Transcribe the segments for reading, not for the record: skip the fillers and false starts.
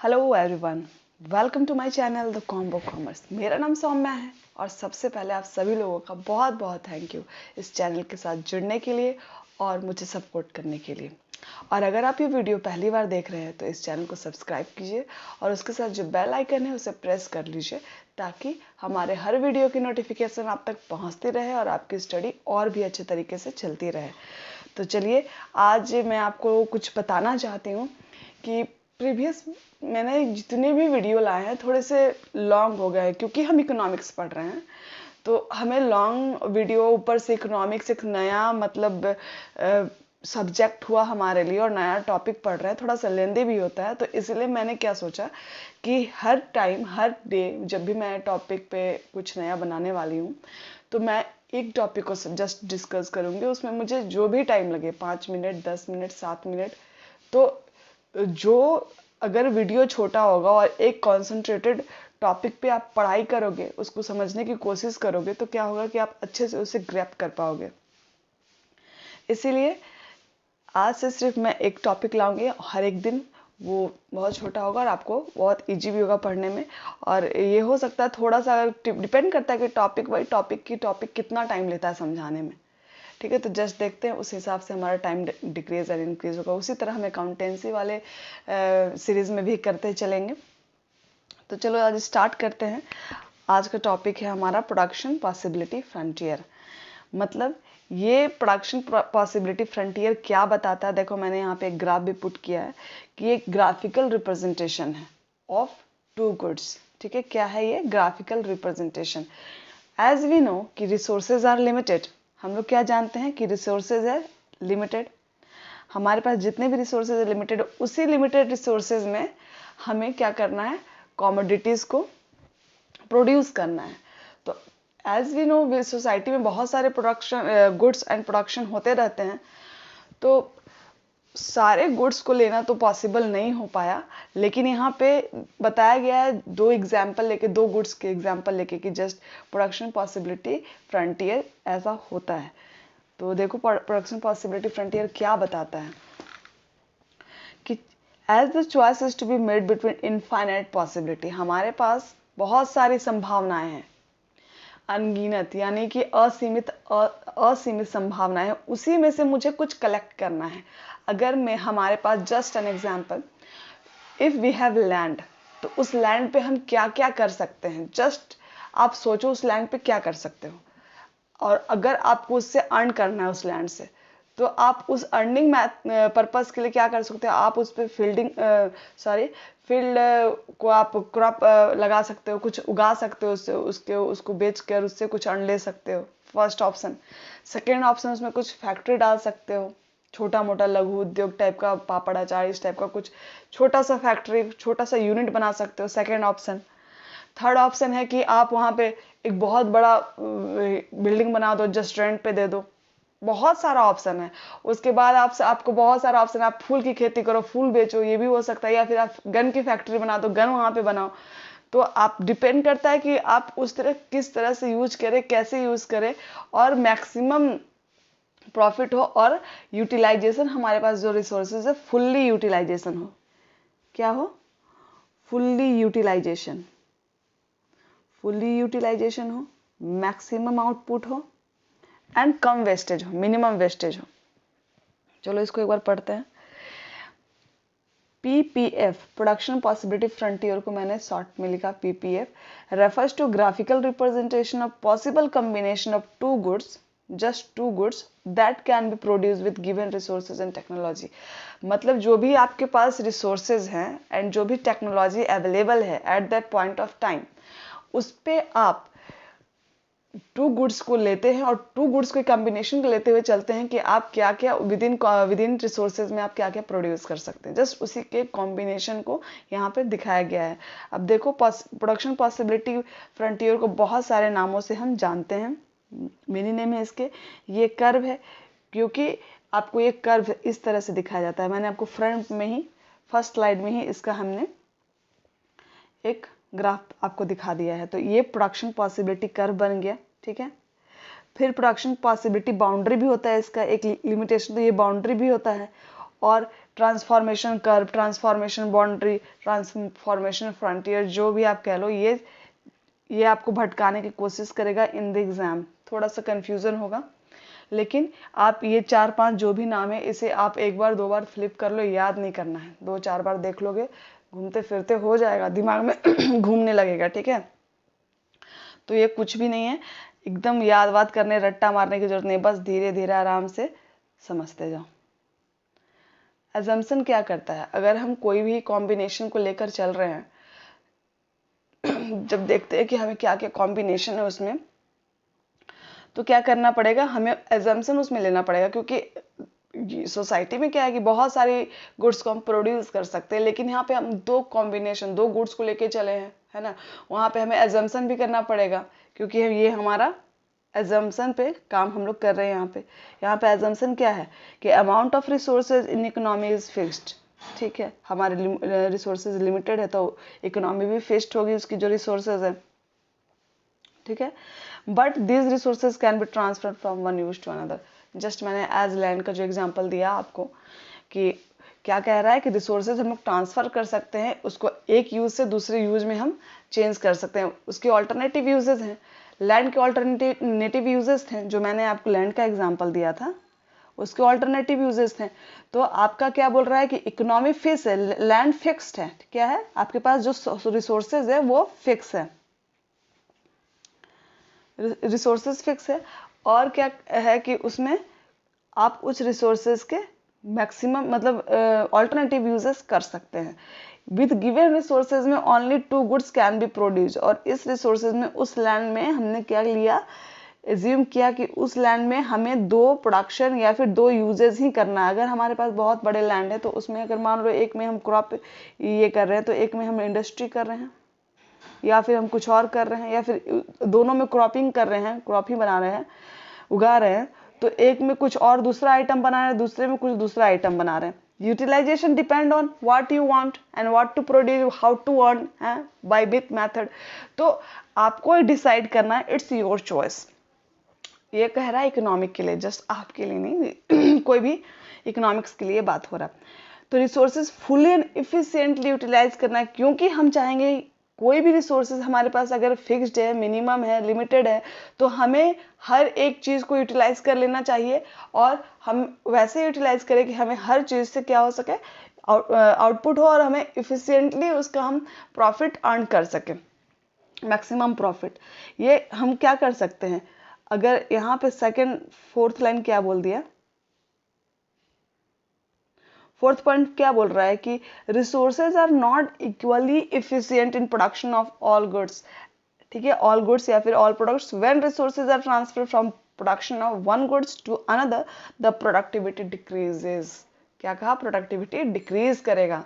Hello everyone, welcome to my channel the combo commerce. मेरा नाम सौम्या है और सबसे पहले आप सभी लोगों का बहुत बहुत थैंक यू इस चैनल के साथ जुड़ने के लिए और मुझे सपोर्ट करने के लिए। और अगर आप ये वीडियो पहली बार देख रहे हैं तो इस चैनल को सब्सक्राइब कीजिए और उसके साथ जो बेल आइकन है उसे प्रेस कर लीजिए ताकि हमारे हर वीडियो की नोटिफिकेशन आप तक पहुँचती रहे और आपकी स्टडी और भी अच्छे तरीके से चलती रहे। तो चलिए, आज मैं आपको कुछ बताना चाहती हूँ कि प्रीवियस मैंने जितने भी वीडियो लाए हैं थोड़े से लॉन्ग हो गए क्योंकि हम इकोनॉमिक्स पढ़ रहे हैं। तो हमें लॉन्ग वीडियो, ऊपर से इकोनॉमिक्स एक नया सब्जेक्ट हुआ हमारे लिए और नया टॉपिक पढ़ रहे हैं, थोड़ा सा लेंदी भी होता है। तो इसलिए मैंने क्या सोचा कि हर टाइम हर डे जब भी मैं टॉपिक पे कुछ नया बनाने वाली हूँ तो मैं एक टॉपिक को जस्ट डिस्कस करूँगी। उसमें मुझे जो भी टाइम लगे, 5 मिनट, 10 मिनट, 7 मिनट, तो जो अगर वीडियो छोटा होगा और एक कॉन्सेंट्रेटेड टॉपिक पे आप पढ़ाई करोगे, उसको समझने की कोशिश करोगे, तो क्या होगा कि आप अच्छे से उसे ग्रैप कर पाओगे। इसीलिए आज से सिर्फ मैं एक टॉपिक लाऊंगी, हर एक दिन वो बहुत छोटा होगा और आपको बहुत इजी भी होगा पढ़ने में। और ये हो सकता है थोड़ा सा डिपेंड करता है कि टॉपिक कितना टाइम लेता है समझाने में। ठीक है, तो जस्ट देखते हैं, उस हिसाब से हमारा टाइम डिक्रीज और इंक्रीज होगा। उसी तरह हम अकाउंटेंसी वाले सीरीज में भी करते चलेंगे। तो चलो आज स्टार्ट करते हैं। आज का टॉपिक है हमारा प्रोडक्शन पॉसिबिलिटी फ्रंटियर। मतलब ये प्रोडक्शन पॉसिबिलिटी फ्रंटियर क्या बताता है, देखो मैंने यहाँ पे एक ग्राफ भी पुट किया है कि ये ग्राफिकल रिप्रेजेंटेशन है ऑफ टू गुड्स। ठीक है, क्या है ये? Graphical representation. As we know कि रिसोर्सेज आर लिमिटेड, हम लोग क्या जानते हैं कि रिसोर्सेज है लिमिटेड। हमारे पास जितने भी रिसोर्सेज है लिमिटेड, उसी लिमिटेड रिसोर्सेज में हमें क्या करना है? कमोडिटीज को प्रोड्यूस करना है। तो एज वी नो सोसाइटी में बहुत सारे प्रोडक्शन गुड्स एंड प्रोडक्शन होते रहते हैं, तो सारे गुड्स को लेना तो पॉसिबल नहीं हो पाया। लेकिन यहाँ पे बताया गया है दो एग्जाम्पल लेके, दो गुड्स के एग्जाम्पल लेके कि जस्ट प्रोडक्शन पॉसिबिलिटी फ्रंटियर ऐसा होता है। तो देखो प्रोडक्शन पॉसिबिलिटी फ्रंटियर क्या बताता है कि as the choice is to be made between infinite possibility, हमारे पास बहुत सारी संभावनाएं हैं, अनगिनत, यानी कि असीमित संभावनाएं हैं। उसी में से मुझे कुछ कलेक्ट करना है। अगर मैं हमारे पास just an example, if we have land, तो उस लैंड पे हम क्या क्या कर सकते हैं? जस्ट आप सोचो उस लैंड पे क्या कर सकते हो। और अगर आपको उससे अर्न करना है उस लैंड से, तो आप उस अर्निंग पर्पस के लिए क्या कर सकते हो? आप उस पर फील्ड को आप क्रॉप लगा सकते हो, कुछ उगा सकते हो, उसको बेच कर उससे कुछ अर्न ले सकते हो, फर्स्ट ऑप्शन। सेकेंड ऑप्शन, उसमें कुछ फैक्ट्री डाल सकते हो, छोटा मोटा लघु उद्योग टाइप का, पापड़ अचार इस टाइप का कुछ छोटा सा फैक्ट्री, छोटा सा यूनिट बना सकते हो, सेकेंड ऑप्शन। थर्ड ऑप्शन है कि आप वहाँ पे एक बहुत बड़ा बिल्डिंग बना दो, जस्ट रेंट पे दे दो। बहुत सारा ऑप्शन है। उसके बाद आपको बहुत सारा ऑप्शन है, आप फूल की खेती करो, फूल बेचो, ये भी हो सकता है। या फिर आप गन की फैक्ट्री बना दो, गन वहाँ पे बनाओ। तो आप डिपेंड करता है कि आप उस तरह किस तरह से यूज करें, कैसे यूज करें और मैक्सिमम प्रॉफिट हो और यूटिलाइजेशन, हमारे पास जो रिसोर्सेज है फुल्ली यूटिलाइजेशन हो। क्या हो? फुल्ली यूटिलाइजेशन हो, मैक्सिमम आउटपुट हो एंड कम वेस्टेज हो, मिनिमम वेस्टेज हो। चलो इसको एक बार पढ़ते हैं। PPF, प्रोडक्शन पॉसिबिलिटी फ्रंटियर को मैंने शॉर्ट में लिखा PPF, refers to graphical representation of possible combination of two goods, just two goods that can be produce with given resources and technology. मतलब जो भी आपके पास रिसोर्सेज हैं एंड जो भी टेक्नोलॉजी अवेलेबल है at that point of time, उस पे आप टू गुड्स को लेते हैं और टू गुड्स के कॉम्बिनेशन को लेते हुए चलते हैं कि आप क्या क्या विद इन रिसोर्सेज में आप क्या क्या प्रोड्यूस कर सकते हैं। जस्ट उसी के कॉम्बिनेशन को यहाँ पे दिखाया गया है। अब देखो, प्रोडक्शन पॉसिबिलिटी फ्रंटियर को बहुत सारे नामों से हम जानते हैं। मेनी नेम है इसके, ये कर्व है, क्योंकि आपको ये कर्व इस तरह से दिखाया जाता है। मैंने आपको फ्रंट में ही, फर्स्ट स्लाइड में ही इसका हमने एक ग्राफ आपको दिखा दिया है। तो ये प्रोडक्शन पॉसिबिलिटी कर्व बन गया। ठीक है, फिर प्रोडक्शन पॉसिबिलिटी बाउंड्री भी होता है इसका एक लिमिटेशन, तो ये बाउंड्री भी होता है। और transformation curve, transformation boundary, transformation frontier, जो भी आप कह लो, ये आपको भटकाने की कोशिश करेगा इन द एग्जाम। थोड़ा सा कंफ्यूजन होगा, लेकिन आप ये 4-5 जो भी नाम है इसे आप एक बार 2 बार फ्लिप कर लो, याद नहीं करना है, 2-4 बार देख लोगे, घूमते फिरते हो जाएगा, दिमाग में घूमने लगेगा, ठीक है। तो ये कुछ भी नहीं है, एकदम याद वाद करने, रट्टा मारने की जरूरत नहीं, बस धीरे धीरे आराम से समझते जाओ। एजम्पशन क्या करता है, अगर हम कोई भी कॉम्बिनेशन को लेकर चल रहे हैं, जब देखते हैं कि हमें क्या क्या कॉम्बिनेशन है उसमें, तो क्या करना पड़ेगा, हमें एजम्पशन उसमें लेना पड़ेगा, क्योंकि सोसाइटी में क्या है कि बहुत सारी गुड्स को हम प्रोड्यूस कर सकते हैं, लेकिन यहाँ पे हम 2 कॉम्बिनेशन 2 गुड्स को लेके चले हैं, है ना, वहाँ पे हमें एजम्पशन भी करना पड़ेगा, क्योंकि ये हमारा एजम्पशन पे काम हम लोग कर रहे हैं। यहाँ पे एजम्पशन क्या है कि amount of resources in economy is fixed, ठीक है, हमारे रिसोर्सेज लिमिटेड है तो इकोनॉमी भी फिक्स्ड होगी उसकी जो रिसोर्सेज है, ठीक है। But these resources can be transfer from one use to another. Just मैंने एज लैंड का जो एग्जांपल दिया आपको, कि क्या कह रहा है कि रिसोर्सेज हम लोग ट्रांसफर कर सकते हैं, उसको एक यूज से दूसरे यूज में हम चेंज कर सकते हैं, उसके ऑल्टरनेटिव यूजेस हैं। लैंड के ऑल्टरनेटिव यूजेस थे, जो मैंने आपको लैंड का एग्जाम्पल दिया था, उसके ऑल्टरनेटिव यूजेस थे। तो आपका क्या बोल रहा है कि इकोनॉमी फिक्स है, लैंड फिक्स्ड है, क्या है, आपके पास जो रिसोर्सेज है वो फिक्स है, रिसोर्सेज फिक्स है, और क्या है कि उसमें आप उस रिसोर्सेज के मैक्सिमम मतलब ऑल्टरनेटिव यूजेस कर सकते हैं। विद गिवन रिसोर्सेज में only 2 goods can be produce, और इस रिसोर्सेज में, उस लैंड में हमने क्या लिया, एज्यूम किया कि उस लैंड में हमें 2 प्रोडक्शन या फिर 2 यूजेस ही करना है। अगर हमारे पास बहुत बड़े लैंड है तो उसमें अगर मान लो एक में हम क्रॉप ये कर रहे हैं, तो एक में हम इंडस्ट्री कर रहे हैं, या फिर हम कुछ और कर रहे हैं, या फिर दोनों में क्रॉपिंग कर रहे हैं, क्रॉप ही बना रहे हैं, उगा रहे हैं, तो एक में कुछ और दूसरा आइटम बना रहे हैं, दूसरे में कुछ दूसरा आइटम बना रहे हैं। Utilization depend on what you want and what to produce, how to earn है, बाय विथ मेथड। तो आपको डिसाइड करना है, इट्स योर चॉइस। ये कह रहा है इकोनॉमिक के लिए, जस्ट आपके लिए नहीं कोई भी इकोनॉमिक्स के लिए बात हो रहा है। तो resources fully and efficiently utilize करना है, क्योंकि हम चाहेंगे कोई भी रिसोर्सेज हमारे पास अगर फिक्स्ड है, मिनिमम है, लिमिटेड है, तो हमें हर एक चीज़ को यूटिलाइज कर लेना चाहिए, और हम वैसे यूटिलाइज करें कि हमें हर चीज़ से क्या हो सके, आउटपुट हो, और हमें इफिशिएंटली उसका हम प्रॉफिट अर्न कर सकें, मैक्सिमम प्रॉफिट। ये हम क्या कर सकते हैं, अगर यहाँ पे सेकंड 4th लाइन क्या बोल दिया, 4th पॉइंट क्या बोल रहा है कि resources are not equally efficient in production of all goods, ठीक है, ऑल गुड्स या फिर all products. When resources are transfer from production of one goods to another, the productivity decreases. क्या कहा, प्रोडक्टिविटी डिक्रीज करेगा,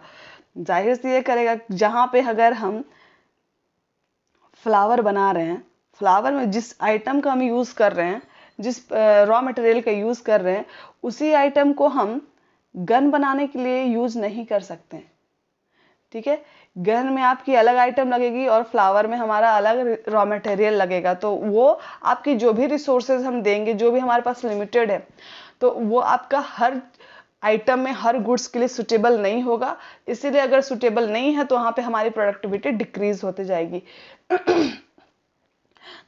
जाहिर से ये करेगा। जहां पे अगर हम फ्लावर बना रहे हैं, फ्लावर में जिस आइटम का हम यूज कर रहे हैं, जिस रॉ मटेरियल का यूज कर रहे हैं, उसी आइटम को हम गन बनाने के लिए यूज नहीं कर सकते, ठीक है। गन में आपकी अलग आइटम लगेगी और फ्लावर में हमारा अलग रॉ मटेरियल लगेगा, तो वो आपकी जो भी रिसोर्सेज हम देंगे, जो भी हमारे पास लिमिटेड है, तो वो आपका हर आइटम में, हर गुड्स के लिए सुटेबल नहीं होगा। इसीलिए अगर सुटेबल नहीं है तो वहां पे हमारी प्रोडक्टिविटी डिक्रीज होती जाएगी।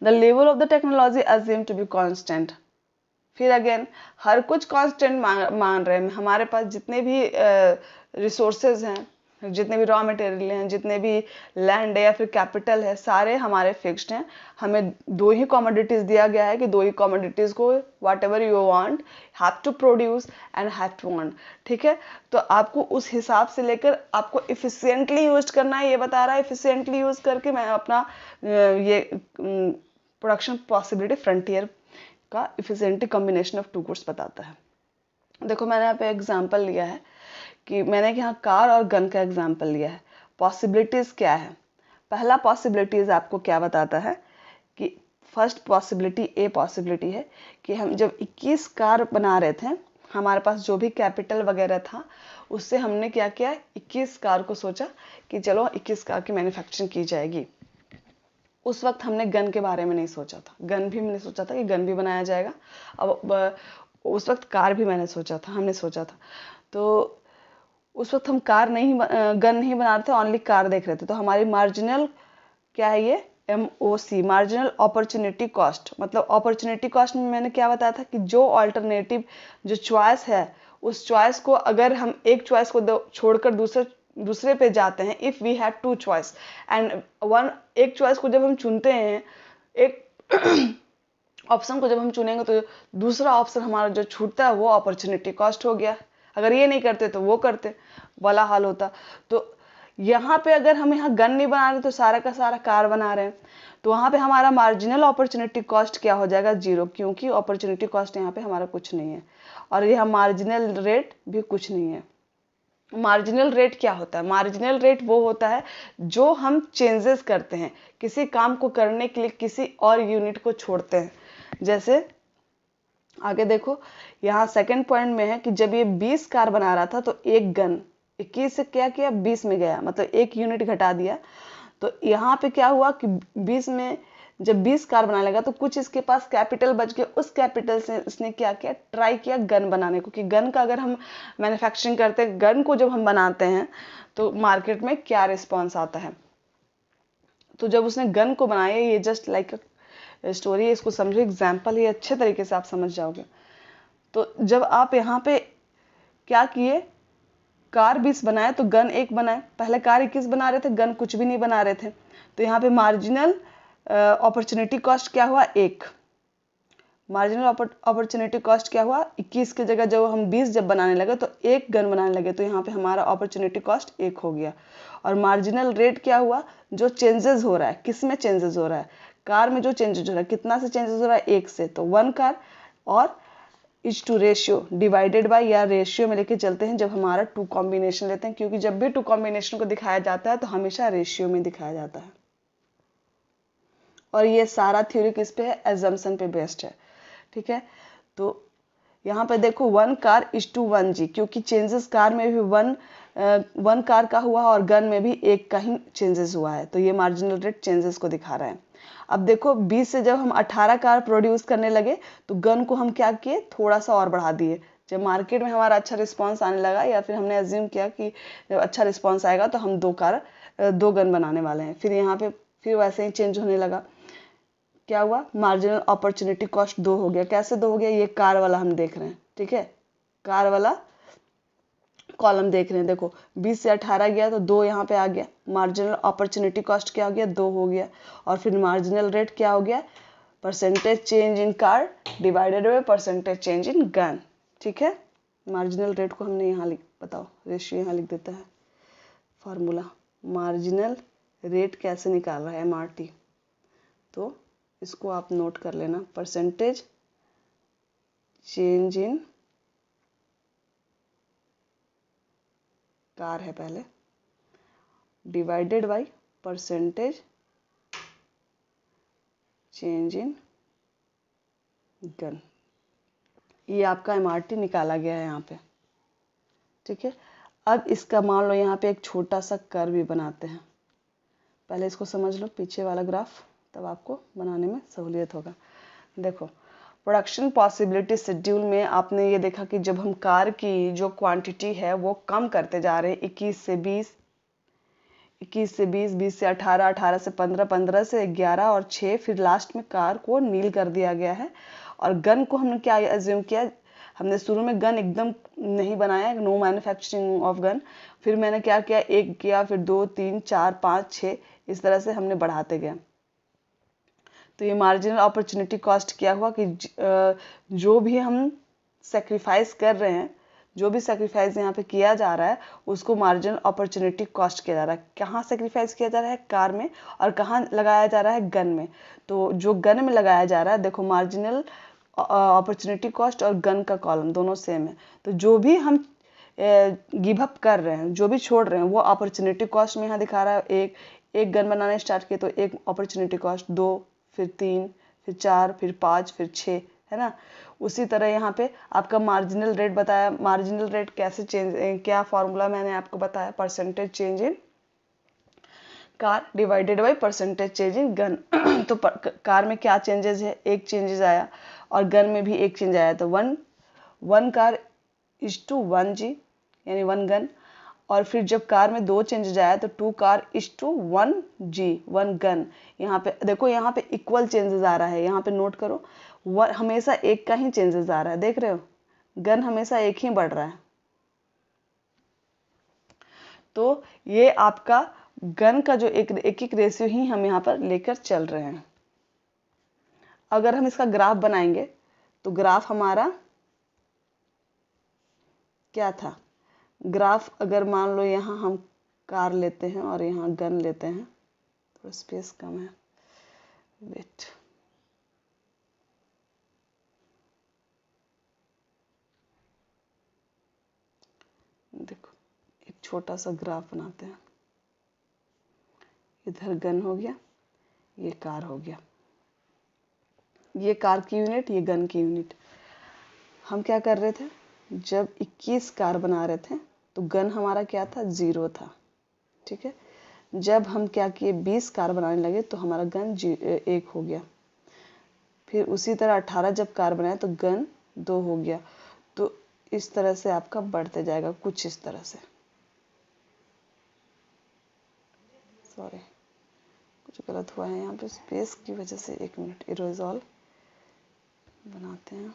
The level of the technology assume to be constant. फिर अगेन हर कुछ कांस्टेंट मान रहे हैं, हमारे पास जितने भी रिसोर्सेज हैं, जितने भी रॉ मटेरियल हैं, जितने भी लैंड है या फिर कैपिटल है, सारे हमारे फिक्स्ड हैं। हमें 2 ही कमोडिटीज दिया गया है कि 2 ही कमोडिटीज को whatever you want have to produce and have to earn, ठीक है। तो आपको उस हिसाब से लेकर आपको इफिशिएंटली यूज करना है, ये बता रहा है। इफिशिएंटली यूज करके मैं अपना ये प्रोडक्शन पॉसिबिलिटी फ्रंटियर का इफिशिएंटली कॉम्बिनेशन ऑफ 2 गुड्स बताता है। देखो मैंने यहाँ पे एग्जांपल लिया है कि मैंने यहाँ कार और गन का एग्जांपल लिया है। पॉसिबिलिटीज क्या है, पहला पॉसिबिलिटीज आपको क्या बताता है कि फर्स्ट पॉसिबिलिटी, ए पॉसिबिलिटी है कि हम जब 21 कार बना रहे थे, हमारे पास जो भी कैपिटल वगैरह था, उससे हमने क्या किया, 21 कार को सोचा कि चलो 21 कार की मैन्युफैक्चरिंग की जाएगी। उस वक्त हमने गन के बारे में नहीं सोचा था, गन भी मैंने सोचा था कि गन भी बनाया जाएगा। अब उस वक्त कार भी मैंने सोचा था, हमने सोचा था। तो उस वक्त हम गन नहीं बना रहे थे, ऑनली कार देख रहे थे। तो हमारी मार्जिनल क्या है ये, MOC, मार्जिनल अपॉर्चुनिटी कॉस्ट। मतलब अपॉर्चुनिटी कॉस्ट में मैंने क्या बताया था कि जो ऑल्टरनेटिव जो चॉइस है, उस चॉइस को अगर हम एक चॉइस को छोड़कर दूसरे पे जाते हैं, if we have two choice and एक चॉइस को जब हम चुनते हैं, एक ऑप्शन को जब हम चुनेंगे, तो दूसरा ऑप्शन हमारा जो छूटता है वो अपॉर्चुनिटी कॉस्ट हो गया। अगर ये नहीं करते तो वो करते वाला हाल होता। तो यहाँ पे अगर हम यहाँ गन नहीं बना रहे तो सारा का सारा कार बना रहे हैं, तो वहाँ पे हमारा मार्जिनल अपॉर्चुनिटी कॉस्ट क्या हो जाएगा, 0, क्योंकि अपॉर्चुनिटी कॉस्ट यहाँ पे हमारा कुछ नहीं है और यहाँ मार्जिनल रेट भी कुछ नहीं है। मार्जिनल रेट क्या होता है, मार्जिनल रेट वो होता है जो हम चेंजेस करते हैं किसी काम को करने के लिए किसी और यूनिट को छोड़ते हैं। जैसे आगे देखो, यहाँ सेकंड पॉइंट में है कि जब ये 20 कार बना रहा था तो एक गन 21 से क्या किया, 20 में गया, मतलब एक यूनिट घटा दिया। तो यहाँ पे क्या हुआ कि 20 में जब 20 कार बनाने लगा तो कुछ इसके पास कैपिटल बच गया, उस कैपिटल से इसने क्या किया, ट्राई किया गन बनाने को, कि गन का अगर हम मैन्युफैक्चरिंग करते हैं, गन को जब हम बनाते हैं तो मार्केट में क्या रिस्पॉन्स आता है। तो जब उसने गन को बनाया, ये जस्ट लाइक स्टोरी है, इसको समझो, एग्जाम्पल ये अच्छे तरीके से आप समझ जाओगे। तो जब आप यहाँ पे क्या किए, कार 20 बनाए तो गन 1 बनाए। पहले कार 21 बना रहे थे, गन कुछ भी नहीं बना रहे थे। तो यहाँ पे मार्जिनल अपॉर्चुनिटी कॉस्ट क्या हुआ, 1। मार्जिनल अपॉर्चुनिटी कॉस्ट क्या हुआ, 21 की जगह जब हम 20 जब बनाने लगे तो 1 गन बनाने लगे, तो यहाँ पे हमारा अपॉर्चुनिटी कॉस्ट 1 हो गया। और मार्जिनल रेट क्या हुआ, जो चेंजेस हो रहा है, किस में चेंजेस हो रहा है, कार में जो चेंजेस हो रहा है, कितना से चेंजेस हो रहा है, 1 से। तो 1 कार और is to ratio divided by, या रेशियो में लेके चलते हैं जब हमारा 2 कॉम्बिनेशन लेते हैं, क्योंकि जब भी 2 कॉम्बिनेशन को दिखाया जाता है तो हमेशा रेशियो में दिखाया जाता है। और ये सारा थ्योरी किस पे है, एजम्पशन पे बेस्ड है, ठीक है। तो यहाँ पे देखो 1 कार इज टू 1 जी, क्योंकि चेंजेस कार में भी 1 कार का हुआ और गन में भी 1 का ही चेंजेस हुआ है, तो ये मार्जिनल रेट चेंजेस को दिखा रहा है। अब देखो 20 से जब हम 18 कार प्रोड्यूस करने लगे तो गन को हम क्या किए, थोड़ा सा और बढ़ा दिए। जब मार्केट में हमारा अच्छा रिस्पांस आने लगा, या फिर हमने एज्यूम किया कि जब अच्छा रिस्पांस आएगा तो हम 2 गन बनाने वाले हैं, फिर यहाँ पे फिर वैसे ही चेंज होने लगा। क्या हुआ, मार्जिनल अपॉर्चुनिटी कॉस्ट 2 हो गया। कैसे 2 हो गया, ये कार वाला हम देख रहे हैं, ठीक है, कार वाला कॉलम देख रहे हैं। देखो 20 से 18 गया तो 2 यहाँ पे आ गया, मार्जिनल अपॉर्चुनिटी कॉस्ट क्या हो गया, 2 हो गया। और फिर मार्जिनल रेट क्या हो गया, percentage change in car divided by percentage change in gun, ठीक है। मार्जिनल रेट को हमने यहाँ बताओ, रेशियो यहाँ लिख देता है फॉर्मूला। मार्जिनल रेट कैसे निकाल रहा है, MRT, तो इसको आप नोट कर लेना, परसेंटेज चेंज इन कार है पहले, divided by percentage change in gun. ये आपका MRT निकाला गया है यहाँ पे, ठीक है। अब इसका मान लो यहाँ पे एक छोटा सा कर्व भी बनाते हैं, पहले इसको समझ लो पीछे वाला ग्राफ, तब आपको बनाने में सहूलियत होगा। देखो प्रोडक्शन पॉसिबिलिटी शेड्यूल में आपने ये देखा कि जब हम कार की जो क्वांटिटी है वो कम करते जा रहे हैं, 21 से 20, 20 से 18, 18 से 15, 15 से 11 और 6, फिर लास्ट में कार को नील कर दिया गया है। और गन को हमने क्या एज्यूम किया, हमने शुरू में गन एकदम नहीं बनाया, नो मैन्युफैक्चरिंग ऑफ गन। फिर मैंने क्या किया, 1 किया, फिर 2, 3, 4, 5, 6, इस तरह से हमने बढ़ाते गए। तो ये मार्जिनल अपॉर्चुनिटी कॉस्ट क्या हुआ कि जो भी हम सेक्रीफाइस कर रहे हैं, जो भी सेक्रीफाइस यहाँ पे किया जा रहा है उसको मार्जिनल अपॉर्चुनिटी कॉस्ट किया जा रहा है। कहाँ सेक्रीफाइस किया जा रहा है, कार में, और कहाँ लगाया जा रहा है, गन में। तो जो गन में लगाया जा रहा है, देखो मार्जिनल अपॉर्चुनिटी कॉस्ट और गन का कॉलम दोनों सेम है। तो जो भी हम गिव अप कर रहे हैं, जो भी छोड़ रहे हैं, वो अपॉर्चुनिटी कॉस्ट में यहाँ दिखा रहा है। एक गन बनाने स्टार्ट किए तो 1 अपॉर्चुनिटी कॉस्ट, 2, फिर 3, फिर 4, फिर 5, फिर 6, है ना। उसी तरह यहाँ पे आपका मार्जिनल रेट बताया, मार्जिनल रेट कैसे चेंज, क्या फॉर्मूला मैंने आपको बताया, percentage change in car divided by percentage change in gun. तो कार में क्या चेंजेस है, 1 चेंजेस आया, और गन में भी 1 चेंज आया। तो 1 कार इज टू 1 जी, यानी 1 गन। और फिर जब कार में 2 चेंजेस आया तो 2 car is to 1 G 1 gun. यहाँ पे देखो, यहाँ पे इक्वल चेंजेस आ रहा है, यहाँ पे नोट करो, हमेशा एक का ही चेंजेस आ रहा है, देख रहे हो, गन हमेशा एक ही बढ़ रहा है। तो ये आपका गन का जो एक रेशियो ही हम यहाँ पर लेकर चल रहे हैं। अगर हम इसका ग्राफ बनाएंगे तो ग्राफ हमारा क्या था, ग्राफ अगर मान लो यहाँ हम कार लेते हैं और यहाँ गन लेते हैं, थोड़ा स्पेस कम है, वेट, देखो एक छोटा सा ग्राफ बनाते हैं, इधर गन हो गया, ये कार हो गया, ये कार की यूनिट, ये गन की यूनिट। हम क्या कर रहे थे, जब 21 कार बना रहे थे तो गन हमारा क्या था, 0 था, ठीक है। जब हम क्या किए, 20 कार बनाने लगे तो हमारा गन 1 हो गया। फिर उसी तरह 18 जब कार बनाए तो गन 2 हो गया। तो इस तरह से आपका बढ़ते जाएगा, कुछ इस तरह से, सॉरी कुछ गलत हुआ है यहाँ पे स्पेस की वजह से, 1 मिनट, इरेज़ॉल बनाते हैं।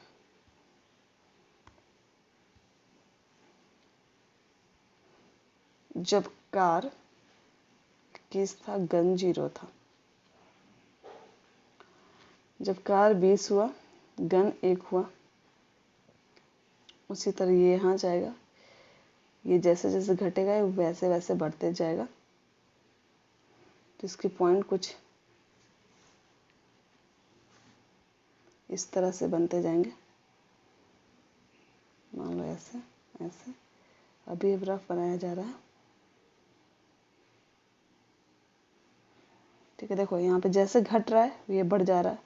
जब कार 21 था, गन 0 था। जब कार 20 हुआ, गन 1 हुआ। उसी तरह ये यहाँ जाएगा, ये जैसे जैसे घटेगा वैसे वैसे बढ़ते जाएगा। तो इसके पॉइंट कुछ इस तरह से बनते जाएंगे, मान लो ऐसे ऐसे। अभी ये ग्राफ बनाया जा रहा है, ठीक है। देखो यहाँ पे जैसे घट रहा है ये बढ़ जा रहा है,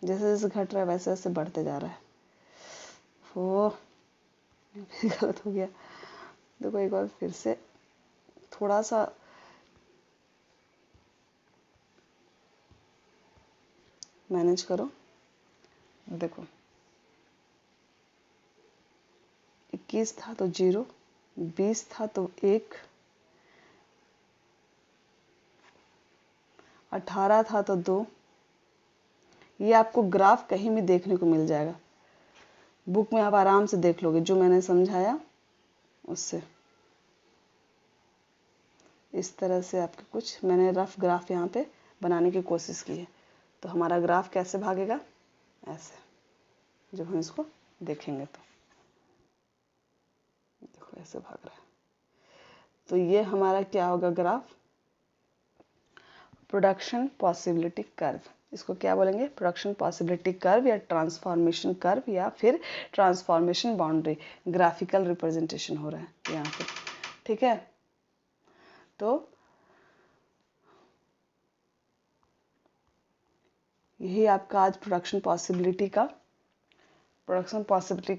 जैसे जैसे घट रहा है वैसे वैसे बढ़ते जा रहा है। वो गलत हो गया, देखो एक बार फिर से थोड़ा सा मैनेज करो। देखो 21 था तो 0, 20 था तो 1, 18 था तो 2। ये आपको ग्राफ कहीं भी देखने को मिल जाएगा, बुक में आप आराम से देख लोगे, जो मैंने समझाया उससे। इस तरह से आपके कुछ मैंने रफ ग्राफ यहाँ पे बनाने की कोशिश की है। तो हमारा ग्राफ कैसे भागेगा, ऐसे, जब हम इसको देखेंगे तो देखो ऐसे भाग रहा है। तो ये हमारा क्या होगा ग्राफ, प्रोडक्शन पॉसिबिलिटी कर्व। इसको क्या बोलेंगे, प्रोडक्शन पॉसिबिलिटी कर्व या ट्रांसफॉर्मेशन कर्व या फिर ट्रांसफॉर्मेशन बाउंड्री। ग्राफिकल रिप्रेजेंटेशन हो रहा है यहाँ पे, ठीक है। तो यही आपका आज प्रोडक्शन पॉसिबिलिटी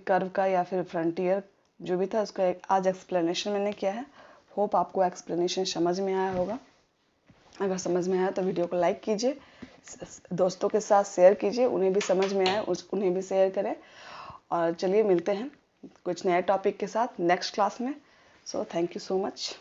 कर्व का या फिर फ्रंटियर जो भी था उसका आज एक्सप्लेनेशन मैंने किया है। होप आपको एक्सप्लेनेशन समझ में आया होगा। अगर समझ में आया तो वीडियो को लाइक कीजिए, दोस्तों के साथ शेयर कीजिए, उन्हें भी समझ में आए उन्हें भी शेयर करें। और चलिए मिलते हैं कुछ नए टॉपिक के साथ नेक्स्ट क्लास में। So thank you so much.